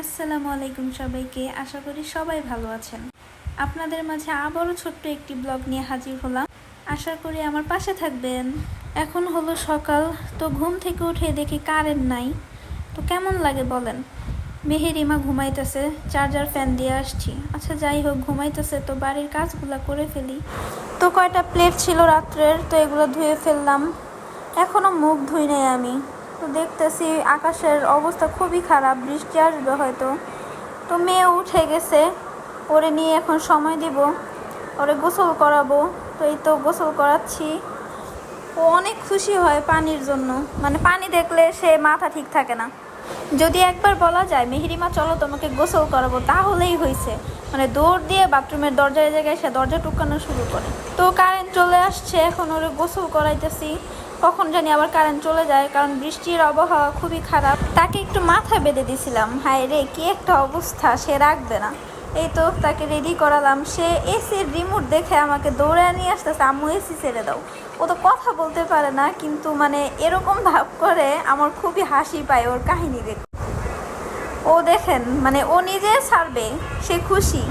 আসসালামু আলাইকুম সবাইকে। আশা করি সবাই ভালো আছেন। আপনাদের মাঝে আবারও ছোট্ট একটি ব্লগ নিয়ে হাজির হলাম। আশা করি আমার পাশে থাকবেন। এখন হলো সকাল, তো ঘুম থেকে উঠে দেখি কারেন্ট নাই। তো কেমন লাগে বলেন। মেহেরিমা ঘুমাইতেছে, চার্জার ফ্যান দিয়ে আসছি। আচ্ছা যাই হোক, ঘুমাইতেছে তো বাড়ির কাজগুলো করে ফেলি। তো কয়টা প্লেট ছিল রাত্রের, তো এগুলো ধুয়ে ফেললাম। এখনো মুখ ধুই নাই আমি। তো দেখতেছি আকাশের অবস্থা খুবই খারাপ, বৃষ্টি আসবে হয়তো। তো মেয়ে উঠে গেছে, ওরে নিয়ে এখন সময় দিব, ওরে গোসল করাবো। তো এই তো গোসল করাচ্ছি। ও অনেক খুশি হয় পানির জন্য, মানে পানি দেখলে সে মাথা ঠিক থাকে না। যদি একবার বলা যায় মেহেরিমা চলো তোমাকে গোসল করাবো, তাহলেই হয়েছে, মানে দৌড় দিয়ে বাথরুমের দরজায় জায়গায় সে দরজা টুকানো শুরু করে। তো কারেন্ট চলে আসছে, এখন ওরে গোসল করাইতেছি। কখন জানি আবার কারেন্ট চলে যায়, কারণ বৃষ্টির আবহাওয়া খুবই খারাপ। তাকে একটু মাথা বেঁধে দিছিলাম, হায় রে কি একটা অবস্থা, সে রাখবে না। এই তো তাকে রেডি করালাম। সে এসির রিমোট দেখে আমাকে দৌড়ে নিয়ে আসতেছে, আম্মু এসি ছেড়ে দাও। ও তো কথা বলতে পারে না, কিন্তু মানে এরকম ভাব করে আমার খুবই হাসি পায় ওর কাহিনী দেখে। ও দেখেন, মানে ও নিজে ছাড়বে, সে খুশি।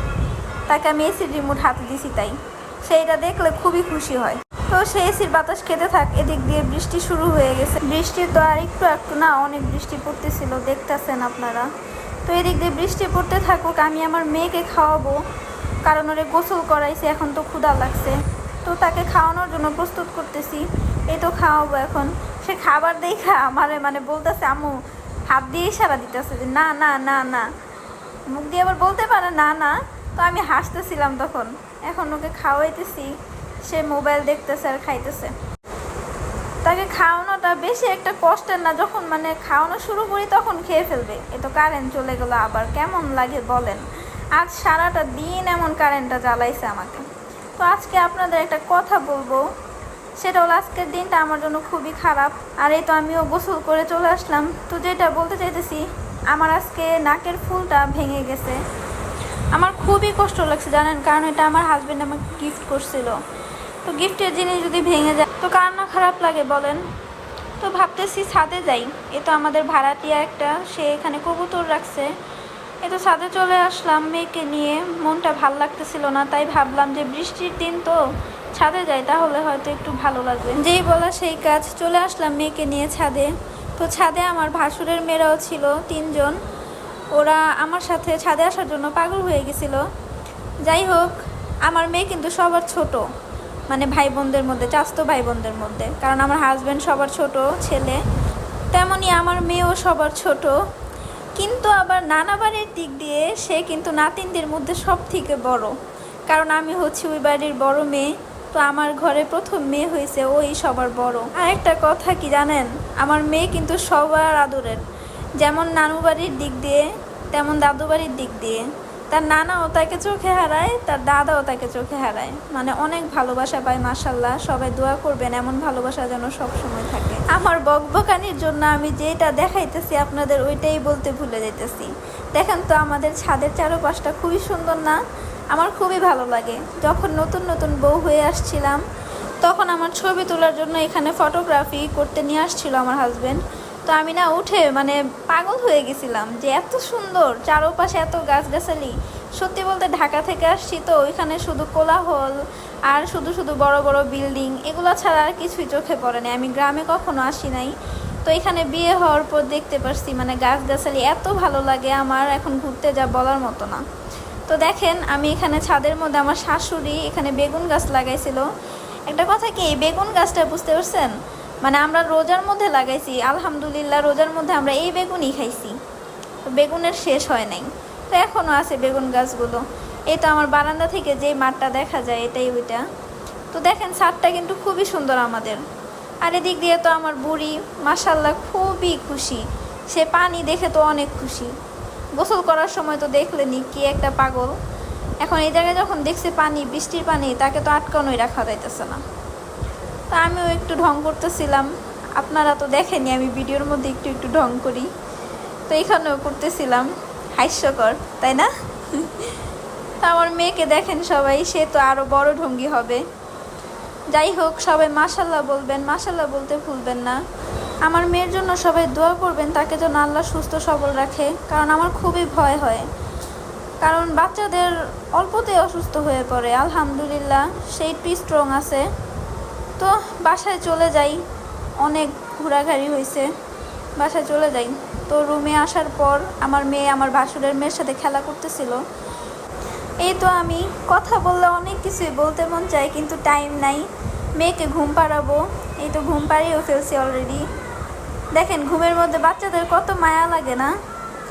তাকে আমি এসির রিমোট হাতে দিছি, তাই সেইটা দেখলে খুবই খুশি হয়। তো সে এসির বাতাস খেতে থাক। এদিক দিয়ে বৃষ্টি শুরু হয়ে গেছে। বৃষ্টি তো আর একটু একটু না, অনেক বৃষ্টি পড়তেছিল, দেখতেছেন আপনারা। তো এদিক দিয়ে বৃষ্টি পড়তে থাকুক, আমি আমার মেয়েকে খাওয়াবো, কারণ ওরে গোসল করাইছি, এখন তো ক্ষুধা লাগছে। তো তাকে খাওয়ানোর জন্য প্রস্তুত করতেছি। এই তো খাওয়াবো এখন। সে খাবার দেখা আমারে মানে বলতেছে আম্মু, হাত দিয়ে ইশারা দিতেছে যে না না না না, মুখ দিয়ে আবার বলতে পারে না না। তো আমি হাসতেছিলাম তখন। এখন ওকে খাওয়াইতেছি, সে মোবাইল দেখতেছে আর খাইতেছে। তাকে খাওয়ানোটা বেশি একটা কষ্টের না, যখন মানে খাওয়ানো শুরু করি তখন খেয়ে ফেলবে। এ তো কারেন্ট চলে গেল আবার, কেমন লাগে বলেন। আজ সারাটা দিন এমন কারেন্টটা জ্বালাইছে আমাকে। তো আজকে আপনাদের একটা কথা বলবো, সেটা হলো আজকের দিনটা আমার জন্য খুবই খারাপ। আর এই তো আমিও গোসল করে চলে আসলাম। তো যেটা বলতে চাইতেছি, আমার আজকে নাকের ফুলটা ভেঙে গেছে। আমার খুবই কষ্ট লাগছে জানেন, কারণ এটা আমার হাজবেন্ড আমাকে গিফট করছিল। তো গিফটের জিনিস যদি ভেঙে যায় তো কার না খারাপ লাগে বলেন। তো ভাবতেছি ছাদে যাই। এ তো আমাদের ভাড়াটিয়া একটা, সে এখানে কবুতর রাখছে। এ তো ছাদে চলে আসলাম মেয়েকে নিয়ে। মনটা ভাল লাগতেছিল না, তাই ভাবলাম যে বৃষ্টির দিন তো ছাদে যাই, তাহলে হয়তো একটু ভালো লাগবে। যেই বলা সেই কাজ, চলে আসলাম মেয়েকে নিয়ে ছাদে। তো ছাদে আমার ভাসুরের মেয়েরাও ছিল 3 জন। ওরা আমার সাথে ছাদে আসার জন্য পাগল হয়ে গেছিল। যাই হোক, আমার মেয়ে কিন্তু সবার ছোট, মানে ভাই বোনদের মধ্যে, চাচাতো ভাই বোনদের মধ্যে, কারণ আমার হাজব্যান্ড সবার ছোট ছেলে, তেমনি আমার মেয়েও সবার ছোট। কিন্তু আবার নানা বাড়ির দিক দিয়ে সে কিন্তু নাতিনদের মধ্যে সব থেকে বড়, কারণ আমি হচ্ছি ওই বাড়ির বড় মেয়ে। তো আমার ঘরে প্রথম মেয়ে হয়েছে, ওই সবার বড়। আর একটা কথা কি জানেন, আমার মেয়ে কিন্তু সবার আদরের, যেমন নানু বাড়ির দিক দিয়ে তেমন দাদু বাড়ির দিক দিয়ে। তার নানাও তাকে চোখে হারায়, তার দাদাও তাকে চোখে হারায়, মানে অনেক ভালোবাসা পায় মাশাল্লাহ। সবাই দোয়া করবেন এমন ভালোবাসা যেন সব সময় থাকে। আমার বকবকানির জন্য আমি যেটা দেখাইতেছি আপনাদের ওইটাই বলতে ভুলে যেতেছি। দেখেন তো আমাদের ছাদের চারপাশটা খুবই সুন্দর না? আমার খুবই ভালো লাগে। যখন নতুন নতুন বউ হয়ে আসছিলাম, তখন আমার ছবি তোলার জন্য এখানে ফটোগ্রাফি করতে নিয়ে আসছিল আমার হাজব্যান্ড। তো আমি না উঠে মানে পাগল হয়ে গেছিলাম যে এত সুন্দর, চারপাশে এত গাছগাছালি। সত্যি বলতে ঢাকা থেকে আসছি তো ওইখানে শুধু কোলাহল আর শুধু শুধু বড় বড় বিল্ডিং, এগুলো ছাড়া আর কিছুই চোখে পড়ে না। আমি গ্রামে কখনো আসি নাই, তো এখানে বিয়ে হওয়ার পর দেখতে পারছি মানে গাছগাছালি এত ভালো লাগে আমার, এখন ঘুরতে যা বলার মতো না। তো দেখেন আমি এখানে ছাদের মধ্যে, আমার শাশুড়ি এখানে বেগুন গাছ লাগাইছিল। একটা কথা কি, এই বেগুন গাছটা বুঝতে পারছেন, মানে আমরা রোজার মধ্যে লাগাইছি, আলহামদুলিল্লাহ রোজার মধ্যে আমরা এই বেগুনই খাইছি। তো বেগুনের শেষ হয় নাই, তো এখনও আছে বেগুন গাছগুলো। এই তো আমার বারান্দা থেকে যে মাঠটা দেখা যায় এটাই ওইটা। তো দেখেন ছাদটা কিন্তু খুবই সুন্দর আমাদের। আর এদিক দিয়ে তো আমার বুড়ি মাশাল্লাহ খুবই খুশি, সে পানি দেখে তো অনেক খুশি। গোসল করার সময় তো দেখলেনি কি একটা পাগল। এখন এই জায়গায় যখন দেখছে পানি, বৃষ্টির পানি, তাকে তো আটকানোই রাখা যাইতেছে না। তা আমিও একটু ঢং করতেছিলাম, আপনারা তো দেখেনি আমি ভিডিওর মধ্যে একটু একটু ঢং করি, তো এখানেও করতেছিলাম, হাস্যকর তাই না? তা আমার মেয়েকে দেখেন সবাই, সে তো আরও বড় ঢঙ্গি হবে। যাই হোক, সবাই মাশাল্লাহ বলবেন, মাশাল্লাহ বলতে ভুলবেন না। আমার মেয়ের জন্য সবাই দোয়া করবেন, তাকে যেন আল্লাহ সুস্থ সবল রাখে, কারণ আমার খুবই ভয় হয়, কারণ বাচ্চাদের অল্পতেই অসুস্থ হয়ে পড়ে। আলহামদুলিল্লাহ সে একটু স্ট্রং আছে। তো বাসায় চলে যাই, অনেক ঘোরাঘুরি হয়েছে, বাসায় চলে যাই। তো রুমে আসার পর আমার মেয়ে আমার ভাসুরের মেয়ের সাথে খেলা করতেছিল। এই তো আমি কথা বললে অনেক কিছুই বলতে মন চাই, কিন্তু টাইম নাই। মেয়েকে ঘুম পাড়াবো, এই তো ঘুম পাড়িয়েও ফেলছি অলরেডি। দেখেন ঘুমের মধ্যে বাচ্চাদের কত মায়া লাগে না,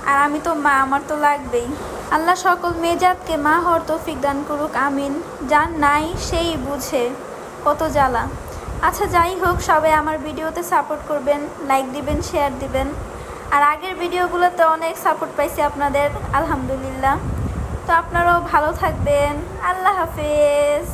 আর আমি তো মা, আমার তো লাগবেই। আল্লাহ সকল মেয়েজাতকে মা হওয়ার তৌফিক দান করুক, আমিন। যার নাই সেই বুঝে কত জ্বালা। আচ্ছা যাই হোক, সবাই আমার ভিডিওতে সাপোর্ট করবেন, লাইক দিবেন, শেয়ার দিবেন। আর আগের ভিডিওগুলোতে অনেক সাপোর্ট পাইছি আপনাদের, আলহামদুলিল্লাহ। তো আপনারাও ভালো থাকবেন। আল্লাহ হাফেজ।